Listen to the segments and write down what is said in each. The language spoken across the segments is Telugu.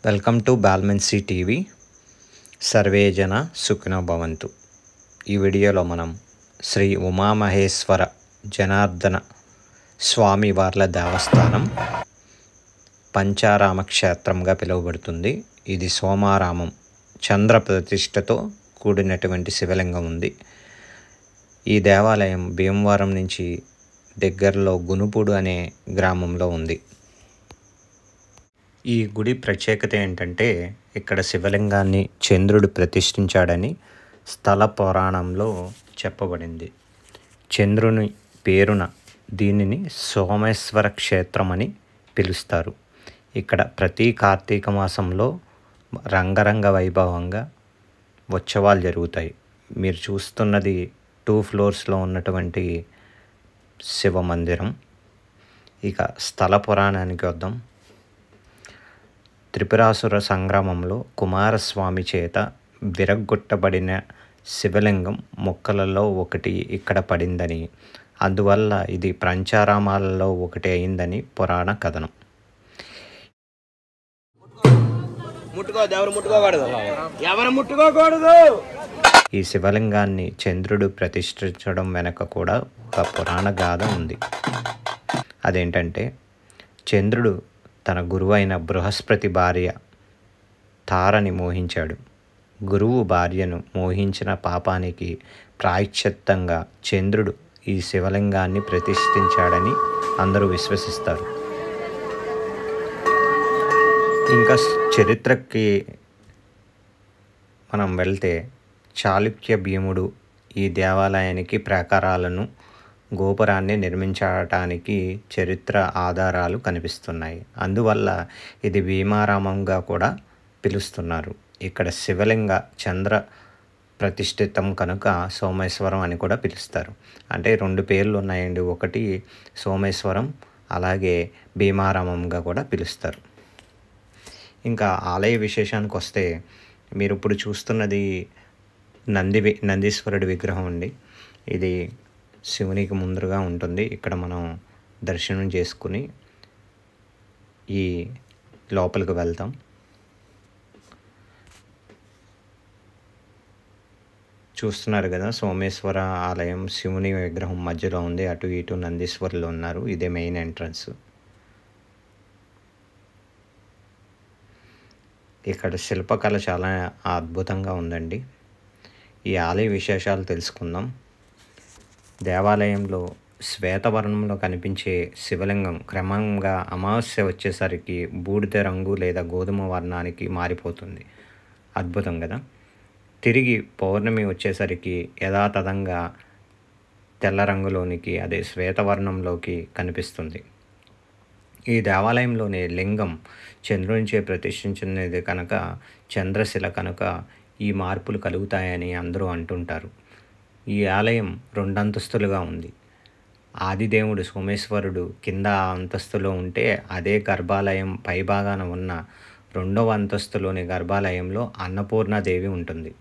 వెల్కమ్ టు బాల్మెన్సీ టీవీ. సర్వే జన సుఖినో భవంతు. ఈ వీడియోలో మనం శ్రీ ఉమామహేశ్వర జనార్దన స్వామి వార్ల దేవస్థానం పంచారామ క్షేత్రంగా పిలువబడుతుంది. ఇది సోమారామం చంద్ర ప్రతిష్టతో కూడినటువంటి శివలింగం ఉంది. ఈ దేవాలయం భీమవరం నుంచి దగ్గరలో గునుపూడు అనే గ్రామంలో ఉంది. ఈ గుడి ప్రత్యేకత ఏంటంటే, ఇక్కడ శివలింగాన్ని చంద్రుడు ప్రతిష్ఠించాడని స్థల పురాణంలో చెప్పబడింది. చంద్రుని పేరున దీనిని సోమేశ్వర క్షేత్రం అని పిలుస్తారు. ఇక్కడ ప్రతి కార్తీక మాసంలో రంగరంగ వైభవంగా ఉత్సవాలు జరుగుతాయి. మీరు చూస్తున్నది 2 ఫ్లోర్స్లో ఉన్నటువంటి శివ మందిరం. ఇక స్థల పురాణానికి వద్దాం. త్రిపురాసుర సంగ్రామంలో కుమారస్వామి చేత విరగ్గొట్టబడిన శివలింగం మొక్కలలో ఒకటి ఇక్కడ పడిందని, అందువల్ల ఇది పంచారామాలలో ఒకటి అయిందని పురాణ కథనం. ఈ శివలింగాన్ని చంద్రుడు ప్రతిష్ఠించడం వెనక కూడా ఒక పురాణ గాథ ఉంది. అదేంటంటే, చంద్రుడు తన గురువైన బృహస్పతి భార్య తారని మోహించాడు. గురువు భార్యను మోహించిన పాపానికి ప్రాయశ్చిత్తంగా చంద్రుడు ఈ శివలింగాన్ని ప్రతిష్ఠించాడని అందరూ విశ్వసిస్తారు. ఇంకా చరిత్రకి మనం వెళ్తే, చాళుక్య భీముడు ఈ దేవాలయానికి ప్రాకారాలను గోపురాన్ని నిర్మించడానికి చరిత్ర ఆధారాలు కనిపిస్తున్నాయి. అందువల్ల ఇది భీమారామంగా కూడా పిలుస్తున్నారు. ఇక్కడ శివలింగ చంద్ర ప్రతిష్ఠితం కనుక సోమేశ్వరం అని కూడా పిలుస్తారు. అంటే 2 పేర్లు ఉన్నాయండి. ఒకటి సోమేశ్వరం, అలాగే భీమారామంగా కూడా పిలుస్తారు. ఇంకా ఆలయ విశేషానికి వస్తే, మీరు ఇప్పుడు చూస్తున్నది నందీశ్వరుడి విగ్రహం అండి. ఇది శివునికి ముందుగా ఉంటుంది. ఇక్కడ మనం దర్శనం చేసుకుని ఈ లోపలికి వెళ్తాం. చూస్తున్నారు కదా, సోమేశ్వర ఆలయం శివుని విగ్రహం మధ్యలో ఉంది. అటు ఇటు నందీశ్వరులు ఉన్నారు. ఇదే మెయిన్ ఎంట్రన్స్. ఇక్కడ శిల్పకళ చాలా అద్భుతంగా ఉందండి. ఈ ఆలయ విశేషాలు తెలుసుకుందాం. దేవాలయంలో శ్వేతవర్ణంలో కనిపించే శివలింగం క్రమంగా అమావాస్య వచ్చేసరికి బూడిద రంగు లేదా గోధుమ వర్ణానికి మారిపోతుంది. అద్భుతం కదా. తిరిగి పౌర్ణమి వచ్చేసరికి యథాతథంగా తెల్ల రంగులోనికి, అదే శ్వేతవర్ణంలోకి కనిపిస్తుంది. ఈ దేవాలయంలోని లింగం చంద్రునిచే ప్రతిష్ఠించినది కనుక, చంద్రశిల కనుక ఈ మార్పులు కలుగుతాయని అందరూ అంటుంటారు. ఈ ఆలయం 2 అంతస్తులుగా ఉంది. ఆదిదేవుడు సోమేశ్వరుడు కింద అంతస్తులో ఉంటే, అదే గర్భాలయం పైభాగాన ఉన్న 2వ అంతస్తులోని గర్భాలయంలో అన్నపూర్ణాదేవి ఉంటుంది.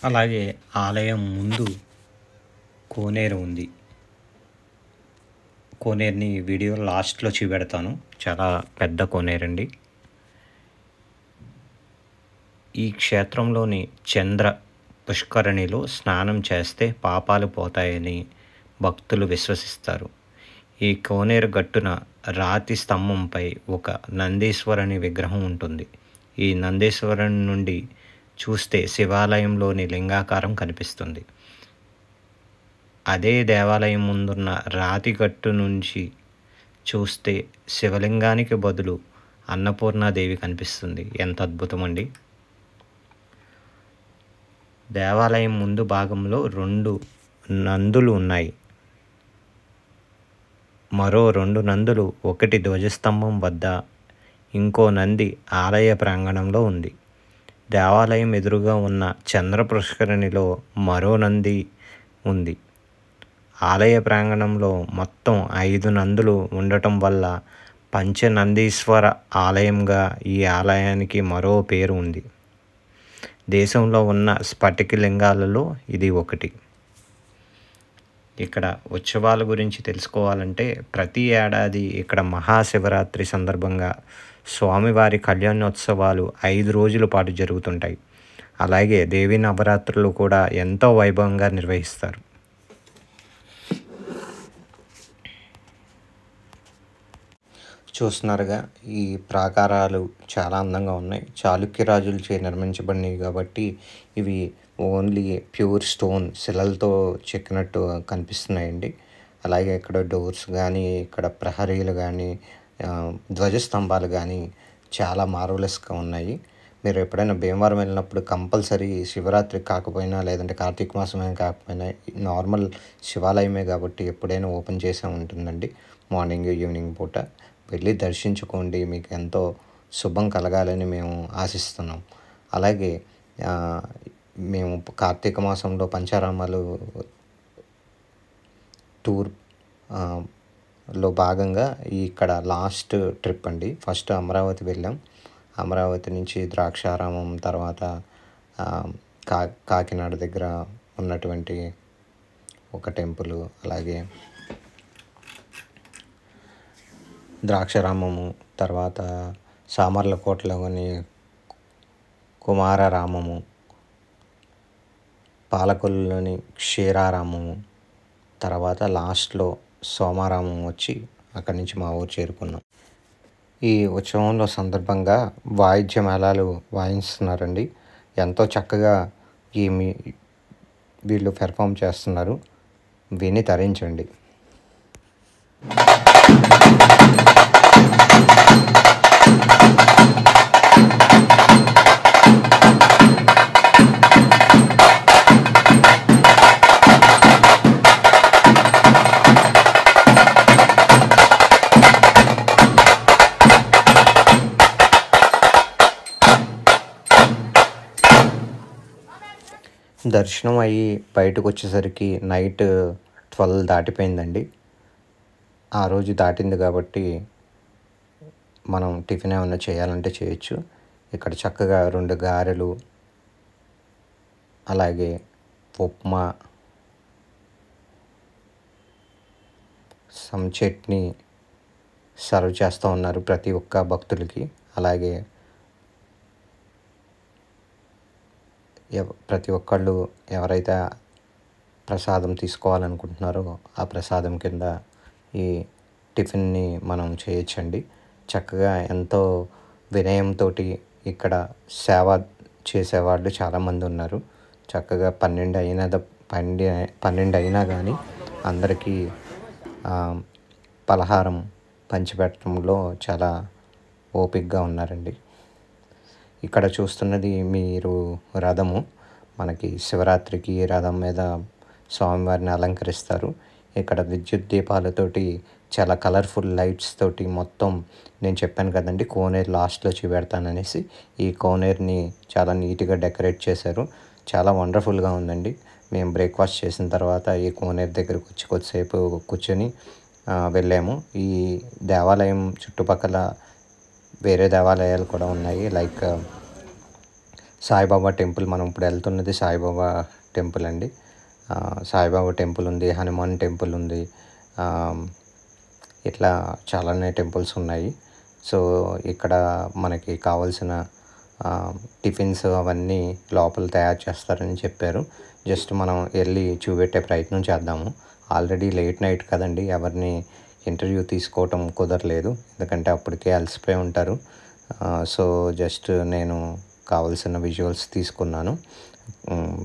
అలాగే ఆలయం ముందు కోనేరు ఉంది. కోనేరుని వీడియో లాస్ట్లో చూపెడతాను. చాలా పెద్ద కోనేరండి. ఈ క్షేత్రంలోని చంద్ర పుష్కరిణిలో స్నానం చేస్తే పాపాలు పోతాయని భక్తులు విశ్వసిస్తారు. ఈ కోనేరు గట్టున రాతి స్తంభంపై ఒక నందీశ్వరుని విగ్రహం ఉంటుంది. ఈ నందీశ్వరుని నుండి చూస్తే శివాలయంలోని లింగాకారం కనిపిస్తుంది. అదే దేవాలయం ముందున్న రాతి గట్టు నుంచి చూస్తే శివలింగానికి బదులు అన్నపూర్ణాదేవి కనిపిస్తుంది. ఎంత అద్భుతం అండి. దేవాలయం ముందు భాగంలో 2 నందులు ఉన్నాయి. మరో 2 నందులు, ఒకటి ధ్వజస్తంభం వద్ద, ఇంకో నంది ఆలయ ప్రాంగణంలో ఉంది. దేవాలయం ఎదురుగా ఉన్న చంద్ర పుష్కరిణిలో మరో నంది ఉంది. ఆలయ ప్రాంగణంలో మొత్తం 5 నందులు ఉండటం వల్ల పంచనందీశ్వర ఆలయంగా ఈ ఆలయానికి మరో పేరు ఉంది. దేశంలో ఉన్న స్ఫటిక లింగాలలో ఇది ఒకటి. ఇక్కడ ఉత్సవాల గురించి తెలుసుకోవాలంటే, ప్రతి ఏడాది ఇక్కడ మహాశివరాత్రి సందర్భంగా స్వామివారి కళ్యాణోత్సవాలు 5 రోజుల పాటు జరుగుతుంటాయి. అలాగే దేవీ నవరాత్రులు కూడా ఎంతో వైభవంగా నిర్వహిస్తారు. చూస్తున్నారుగా, ఈ ప్రాకారాలు చాలా అందంగా ఉన్నాయి. చాళుక్య రాజులచే నిర్మించబడినవి కాబట్టి ఇవి ఓన్లీ ప్యూర్ స్టోన్ శిలలతో చెక్కినట్టు కనిపిస్తున్నాయండి. అలాగే ఇక్కడ డోర్స్ కానీ, ఇక్కడ ప్రహరీలు కానీ, ధ్వజస్తంభాలు కానీ చాలా మార్వలస్గా ఉన్నాయి. మీరు ఎప్పుడైనా భీమవరం వెళ్ళినప్పుడు కంపల్సరీ శివరాత్రి కాకపోయినా, లేదంటే కార్తీక మాసమే కాకపోయినా, నార్మల్ శివాలయమే కాబట్టి ఎప్పుడైనా ఓపెన్ చేసే ఉంటుందండి. మార్నింగ్ ఈవినింగ్ పూట వెళ్ళి దర్శించుకోండి. మీకు ఎంతో శుభం కలగాలని మేము ఆశిస్తున్నాం. అలాగే మేము కార్తీక మాసంలో పంచారామాలు టూర్ లో భాగంగా ఇక్కడ లాస్ట్ ట్రిప్ అండి. ఫస్ట్ అమరావతి వెళ్ళాం. అమరావతి నుంచి ద్రాక్షారామం, తర్వాత కాకినాడ దగ్గర ఉన్నటువంటి ఒక టెంపుల్, అలాగే ద్రాక్షారామము, తర్వాత సామర్లకోటలోని కుమారరామము, పాలకొల్లులోని క్షీరారామము, తర్వాత లాస్ట్లో సోమారామం వచ్చి అక్కడి నుంచి మా ఊరు చేరుకున్నాం. ఈ ఉత్సవంలో సందర్భంగా వాయిద్య మేళాలు వాయిస్తున్నారండి. ఎంతో చక్కగా వీళ్ళు పెర్ఫామ్ చేస్తున్నారు. విని తరించండి. దర్శనం అయ్యి బయటకు వచ్చేసరికి నైట్ 12 దాటిపోయిందండి. ఆ రోజు దాటింది కాబట్టి మనం టిఫిన్ ఏమన్నా చేయాలంటే చేయొచ్చు. ఇక్కడ చక్కగా 2 గారెలు, అలాగే ఉప్మా, సమ్ చట్నీ సర్వ్ చేస్తూ ఉన్నారు ప్రతి ఒక్క భక్తులకి. అలాగే ప్రతి ఒక్కళ్ళు ఎవరైతే ప్రసాదం తీసుకోవాలనుకుంటున్నారో ఆ ప్రసాదం కింద ఈ టిఫిన్ని మనం చేయొచ్చండి. చక్కగా ఎంతో వినయంతో ఇక్కడ సేవ చేసేవాళ్ళు చాలామంది ఉన్నారు. చక్కగా 12 అయినా కానీ అందరికీ పలహారం పంచిపెట్టడంలో చాలా ఓపికగా ఉన్నారండి. ఇక్కడ చూస్తున్నది మీరు రథము. మనకి శివరాత్రికి రథం మీద స్వామివారిని అలంకరిస్తారు. ఇక్కడ విద్యుత్ దీపాలతోటి, చాలా కలర్ఫుల్ లైట్స్ తోటి మొత్తం, నేను చెప్పాను కదండి కోనేరు లాస్ట్లో చూపెడతాననేసి, ఈ కోనేరుని చాలా నీట్గా డెకరేట్ చేశారు. చాలా వండర్ఫుల్గా ఉందండి. మేము బ్రేక్ఫాస్ట్ చేసిన తర్వాత ఈ కోనేరు దగ్గరకు వచ్చి కొద్దిసేపు కూర్చొని వెళ్ళాము. ఈ దేవాలయం చుట్టుపక్కల వేరే దేవాలయాలు కూడా ఉన్నాయి. లైక్ సాయిబాబా టెంపుల్, మనం ఇప్పుడు వెళ్తున్నది సాయిబాబా టెంపుల్ అండి. సాయిబాబా టెంపుల్ ఉంది, హనుమాన్ టెంపుల్ ఉంది, ఇట్లా చాలానే టెంపుల్స్ ఉన్నాయి. సో ఇక్కడ మనకి కావాల్సిన టిఫిన్స్ అవన్నీ లోపల తయారు చేస్తారని చెప్పారు. జస్ట్ మనం వెళ్ళి చూపెట్టే ప్రయత్నం చేద్దాము. ఆల్రెడీ లేట్ నైట్ కదండి, ఎవరిని ఇంటర్వ్యూ తీసుకోవటం కుదరలేదు, ఎందుకంటే అప్పటికే అలసిపోయి ఉంటారు. సో జస్ట్ నేను కావాల్సిన విజువల్స్ తీసుకున్నాను.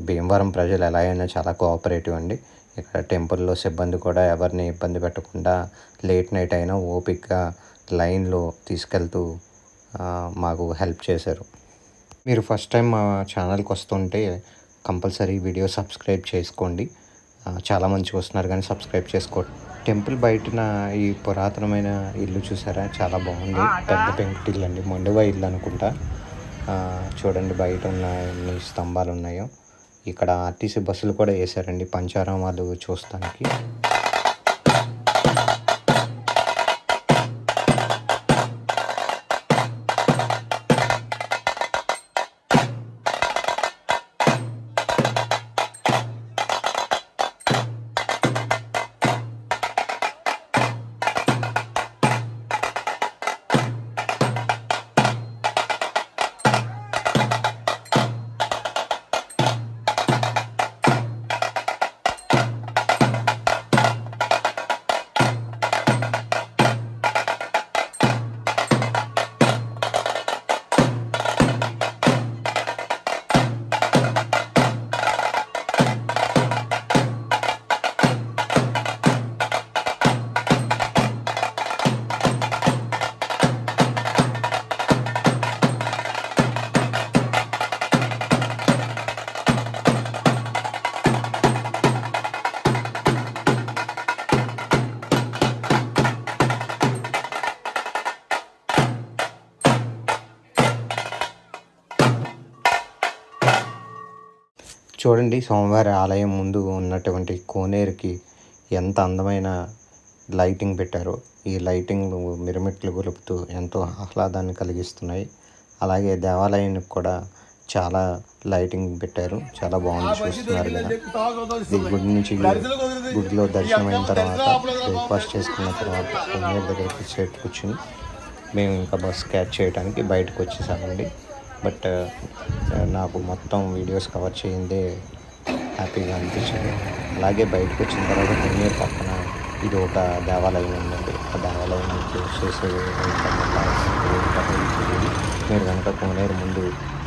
భీమవరం ప్రజలు ఎలా అయినా చాలా కోఆపరేటివ్ అండి. ఇక్కడ టెంపుల్లో సిబ్బంది కూడా ఎవరిని ఇబ్బంది పెట్టకుండా లేట్ నైట్ అయినా ఓపికగా లైన్లో తీసుకెళ్తూ మాకు హెల్ప్ చేశారు. మీరు ఫస్ట్ టైం మా ఛానల్కి వస్తుంటే కంపల్సరీ వీడియో సబ్స్క్రైబ్ చేసుకోండి. చాలామంది చూస్తున్నారు కానీ సబ్స్క్రైబ్ చేసుకోండి. టెంపుల్ బయటన ఈ పురాతనమైన ఇల్లు చూసారా, చాలా బాగుంది. పెద్ద పెంకుటిల్లు అండి, మండువా ఇల్లు అనుకుంటా. చూడండి బయట ఉన్న ఎన్ని స్తంభాలు ఉన్నాయో. ఇక్కడ ఆర్టీసీ బస్సులు కూడా వేశారండి పంచారామాలు చూస్తానికి. చూడండి స్వామివారి ఆలయం ముందు ఉన్నటువంటి కోనేరుకి ఎంత అందమైన లైటింగ్ పెట్టారో. ఈ లైటింగ్ మిరుమిట్లు గొలుపుతూ ఎంతో ఆహ్లాదాన్ని కలిగిస్తున్నాయి. అలాగే దేవాలయానికి కూడా చాలా లైటింగ్ పెట్టారు. చాలా బాగుంది, చూస్తున్నారు కదా. ఈ గుడిలో దర్శనం అయిన తర్వాత బ్రేక్ఫాస్ట్ చేసుకున్న తర్వాత కోనేరు దగ్గరికి చేటు కూర్చుని మేము ఇంకా బస్ క్యాచ్ చేయడానికి బయటకు వచ్చేసామండి. బట్ నాకు మొత్తం వీడియోస్ కవర్ చేయిందే హ్యాపీగా అనిపించింది. అలాగే బయటకు వచ్చిన తర్వాత కోనేరు పక్కన ఇది ఒక దేవాలయం ఉందండి. ఆ దేవాలయం చేసే మీరు కనుక కోనేరు ముందు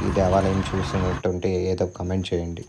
ఈ దేవాలయం చూసినట్టుంటే ఏదో కమెంట్ చేయండి.